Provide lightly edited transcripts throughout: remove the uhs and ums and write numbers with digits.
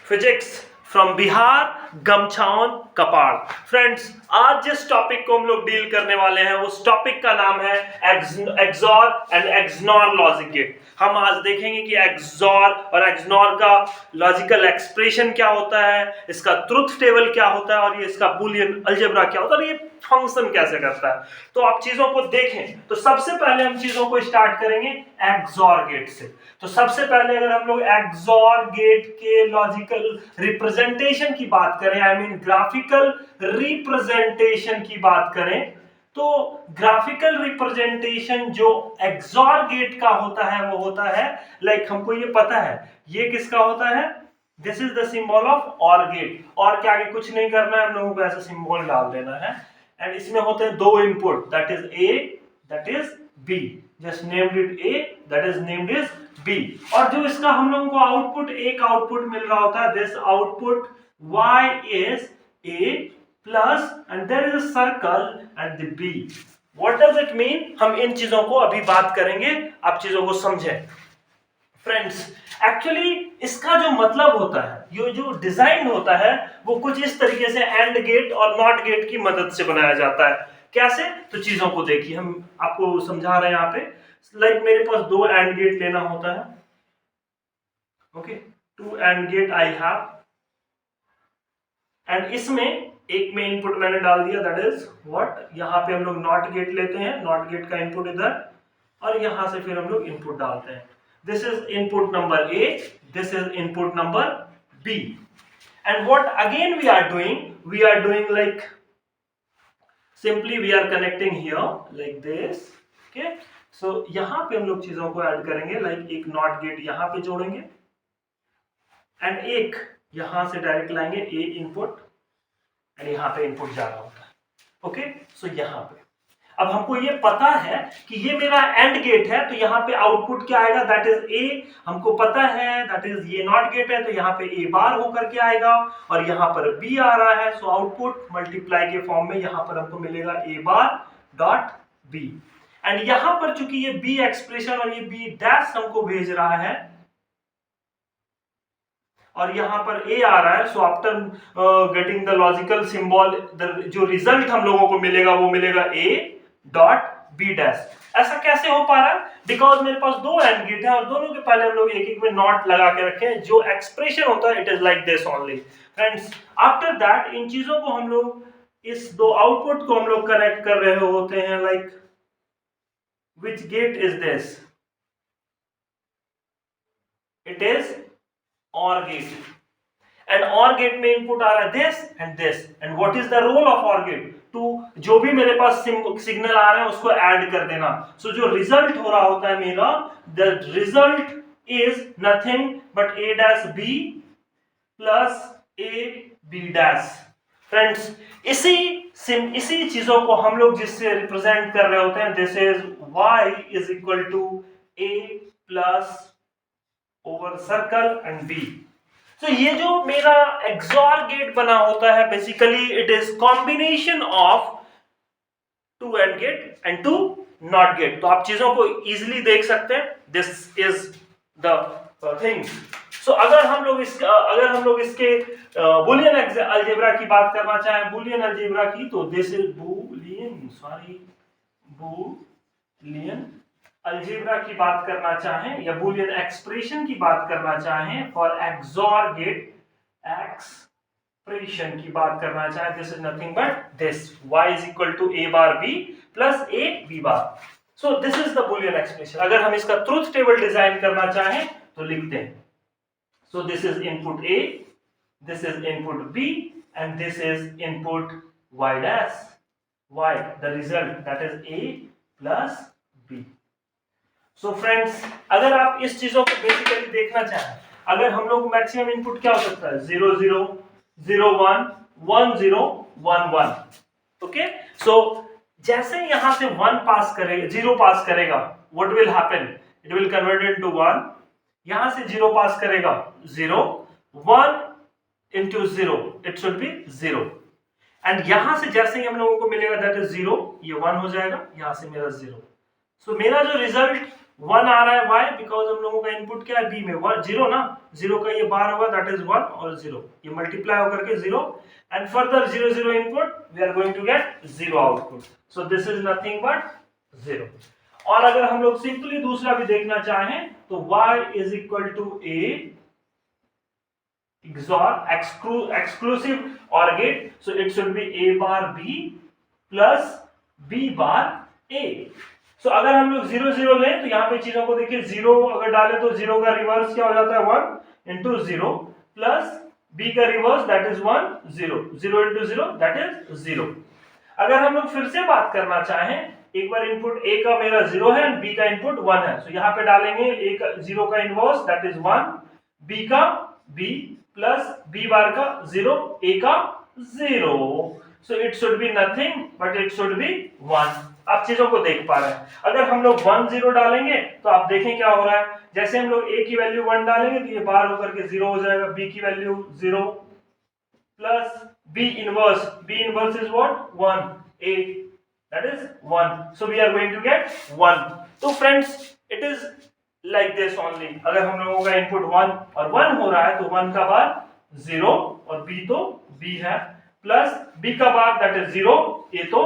Physics from Bihar गमछाउन कपाड़। Friends, आज जिस टॉपिक को हम लोग डील करने वाले हैं उस टॉपिक का नाम है XOR and XNOR logic gate. हम आज देखेंगे कि एक्सॉर और एक्सनॉर का लॉजिकल एक्सप्रेशन क्या होता है, इसका ट्रुथ टेबल क्या होता है और ये इसका बूलियन अलजेब्रा क्या होता है और ये फंक्शन कैसे करता है। तो आप चीजों को देखें तो सबसे पहले हम चीजों को स्टार्ट करेंगे एक्सॉर गेट से। तो सबसे पहले अगर हम लोग एक्सॉर गेट के लॉजिकल रिप्रेजेंटेशन की बात करें, आई मीन ग्राफिकल रिप्रेजेंटेशन की बात करें, तो ग्राफिकल रिप्रेजेंटेशन जो एक्सॉर गेट का होता है वो होता है लाइक हमको ये पता है ये किसका होता है, this is the symbol of OR gate. और क्या आगे कुछ नहीं करना है, हम लोगों को ऐसा सिंबल डाल देना है एंड इसमें होते हैं दो input, that is A that is B, just named it A that is named is B. और जो इसका हम लोगों को आउटपुट एक आउटपुट मिल रहा होता है, this output y is a plus and there is a circle and the b. What does it mean? हम इन चीजों को अभी बात करेंगे, आप चीजों को समझें। फ्रेंड्स, एक्चुअली इसका जो मतलब होता है, ये जो डिजाइन होता है वो कुछ इस तरीके से एंड गेट और नॉट गेट की मदद से बनाया जाता है। कैसे? तो चीजों को देखिए, हम आपको समझा रहे हैं यहाँ पे। लाइक मेरे पास दो एंड गेट लेना होता है, okay, two AND gate I have, and इसमें एक में इनपुट मैंने डाल दिया दैट इज व्हाट, यहाँ पे हम लोग नॉट गेट लेते हैं, नॉट गेट का इनपुट इधर और यहां से फिर हम लोग इनपुट डालते हैं। This is input number A, this is input number B, and what again we are doing like simply we are connecting here like this, okay. So यहां पे हम लोग चीजों को ऐड करेंगे, लाइक एक नॉट गेट यहां पे जोड़ेंगे एंड एक यहां से डायरेक्ट लाएंगे ए इनपुट एंड यहां पे इनपुट जा रहा होता है, ओके। सो यहां पे अब हमको ये पता है कि ये मेरा एंड गेट है, तो यहाँ पे आउटपुट क्या आएगा, दैट इज ए। हमको पता है दैट इज ये नॉट गेट है, तो यहाँ पे ए बार होकर के आएगा और यहाँ पर बी आ रहा है, सो आउटपुट मल्टीप्लाई के फॉर्म में यहाँ पर हमको मिलेगा ए बार डॉट बी। एंड यहाँ पर चूंकि ये बी एक्सप्रेशन और ये बी डैश हमको भेज रहा है और यहाँ पर ए आ रहा है, so after getting the logical symbol जो रिजल्ट हम लोगों को मिलेगा वो मिलेगा ए डॉट बी डैश। ऐसा कैसे हो पा रहा है? बिकॉज मेरे पास दो एंड गेट है और दोनों के पहले हम लोग एक एक में नॉट लगा के रखे हैं। जो एक्सप्रेशन होता है it is like this only. Friends, after that in चीजों को हम लोग, इस दो आउटपुट को हम लोग कनेक्ट कर रहे होते हैं, like which gate is this, it is OR gate, and OR gate में इनपुट आ रहा है this and this, and what is the role of OR gate? to जो भी मेरे पास सिग्नल आ रहे हैं उसको ऐड कर देना। सो जो रिजल्ट हो रहा होता है मेरा, the result is nothing but a dash b plus a b dash। Friends, इसी चीजों को हम लोग जिससे रिप्रेजेंट कर रहे होते हैं, this is y is equal to a plus over circle and B. तो ये जो मेरा एक्सॉर गेट बना होता है, basically it is combination of two AND gate and two NOT gate. तो आप चीजों को इजीली देख सकते हैं, this is the thing. So अगर हम लोग इसके बूलियन अलजेब्रा की बात करना चाहें, बूलियन अलजेब्रा की, तो दिस इज बूलियन अलजेब्रा की बात करना चाहें या बूलियन एक्सप्रेशन की बात करना चाहें फॉर एक्सॉर गेट एक्सप्रेशन की बात करना चाहें, this is nothing but this y is equal to a bar b plus a b bar। So this is the Boolean expression. अगर हम इसका ट्रुथ टेबल डिजाइन करना चाहें तो लिखते हैं, सो this is input a, this is input b and this is input y dash, y the result that is a plus b। So friends, अगर आप इस चीजों को बेसिकली देखना चाहें, अगर हम लोग मैक्सिमम इनपुट क्या हो सकता है, 0 0 0 1 1 0 1 1, ओके। सो जैसे यहां से 1 पास करेगा, 0 पास करेगा, what will happen, it will convert into 1। यहां से 0 पास करेगा, 0 1 into 0 it should be 0, and यहां से जैसे ही हम लोगों को मिलेगा दैट इज 0, ये 1 हो जाएगा, यहां से मेरा 0। सो मेरा जो रिजल्ट 1 आ रहा है, वाई बिकॉज हम लोगों का इनपुट क्या है बी में 0 ना, 0 का ये बार होगा दैट इज 1 और 0, ये मल्टीप्लाई होकर के 0 and further 0 0 input we are going to get 0 output, so this is nothing but 0। और अगर हम लोग सिंपली दूसरा भी देखना चाहें तो y is equal to a XOR exclusive OR gate, so it should be a bar b plus b bar a। so अगर हम लोग 0 0 लें तो यहाँ पे चीजों को देखिए, 0 अगर डालें तो 0 का रिवर्स क्या हो जाता है 1 इंटू 0 प्लस b का reverse that is 1 0, 0 into 0 that is 0। अगर हम लोग फिर से बात करना चाहें, एक बार इनपुट a का मेरा 0 है एंड b का इनपुट 1 है, so यहाँ पे डालेंगे a का 0 का इनवर्स दैट इज 1, b का b प्लस b बार का 0, a का 0, so it should be nothing but it should be 1। आप चीजों को देख पा रहे हैं, अगर हम लोग 1 0 डालेंगे तो आप देखें क्या हो रहा है, जैसे हम लोग a की वैल्यू 1 डालेंगे तो ये बार होकर के 0 हो जाएगा, b की value 0 plus b inverse is what 1, a that is 1, so we are going to get 1। तो friends it is like this only, अगर हम लोगों का इनपुट 1 और 1 हो रहा है तो 1 का बार 0 और b तो b है, प्लस b का बार दैट इज 0, a तो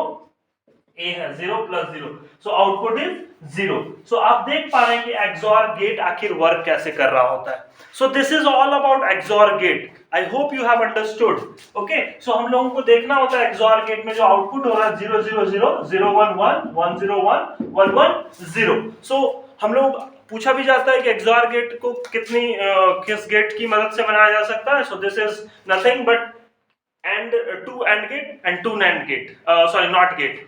a है, 0 प्लस 0, सो आउटपुट इज 0। सो आप देख पा रहे हैं कि XOR गेट आखिर वर्क कैसे कर रहा होता है। So this is all about XOR gate, I hope you have understood. Okay, so हम लोगों को देखना होता है XOR गेट में जो आउटपुट हो रहा है 0 0 0 0 1 1 1 0 1 1 1 0। सो हम लोग पूछा भी जाता है कि XOR गेट को किस गेट की मदद से बनाया जा सकता है, so this is nothing but two AND gate and two NAND gate, not gate।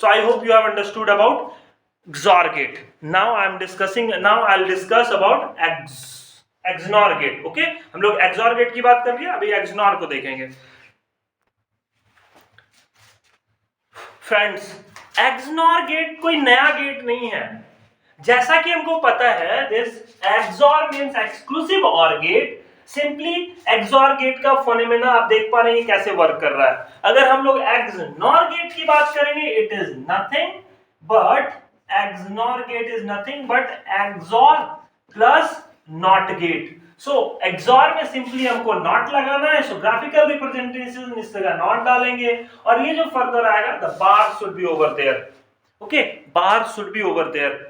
so I hope you have understood about XOR gate। now I'll discuss about XNOR gate। okay, हम लोग XOR gate की बात कर लिया, अभी XNOR को देखेंगे। Friends, XNOR gate कोई नया गेट नहीं है, जैसा कि हमको पता है this XOR means exclusive OR गेट। सिंपली XOR गेट का फोनेमेना आप देख पा रहे हैं कैसे वर्क कर रहा है। अगर हम लोग XNOR गेट की बात करेंगे, it is nothing but XOR plus not gate. So XOR में सिंपली हमको नॉट लगाना है, सो ग्राफिकल रिप्रेजेंटेशन इस तरह नॉट डालेंगे और ये जो फर्दर आएगा the bar should be over there. Okay, bar should be over there.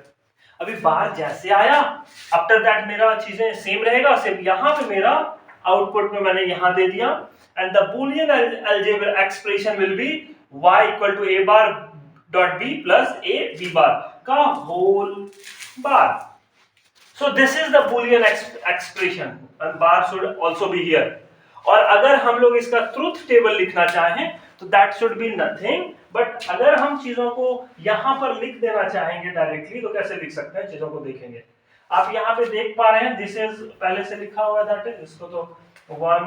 अभी बार जैसे आया, आफ्टर दैट मेरा चीजें सेम रहेगा, सिर्फ यहाँ पे मेरा आउटपुट में मैंने यहाँ दे दिया and the Boolean algebra expression will be y equal to a bar dot b plus a b bar का whole bar. So this is the Boolean expression and bar should also be here. और अगर हम लोग इसका truth table लिखना चाहें तो that should be nothing but अगर हम चीजों को यहां पर लिख देना चाहेंगे डायरेक्टली तो कैसे लिख सकते हैं, चीजों को देखेंगे। आप यहां पे देख पा रहे हैं दिस इज पहले से लिखा हुआ है, दैट इज इसको तो 1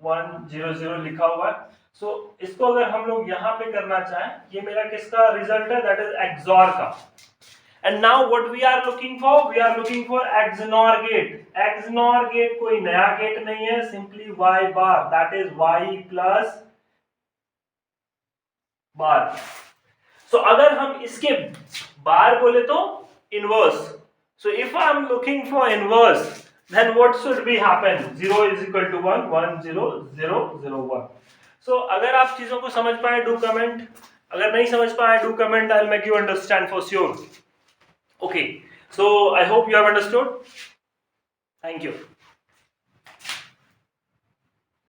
1 0 0 लिखा हुआ है। सो इसको अगर हम लोग यहां पे करना चाहें, ये मेरा किसका रिजल्ट है, दैट इज XOR का। And now what we are looking for XNOR gate. XNOR gate कोई नया गेट नहीं है, simply y bar that is y plus bar. So अगर हम इसके बार बोले तो inverse. So if I am looking for inverse then what should be happen, 0 is equal to 1 1 0 0 0 1। So अगर आप चीजों को समझ पाए डू कमेंट, अगर नहीं समझ पाए do comment, I will make you understand for sure. Okay, so I hope you have understood. Thank you.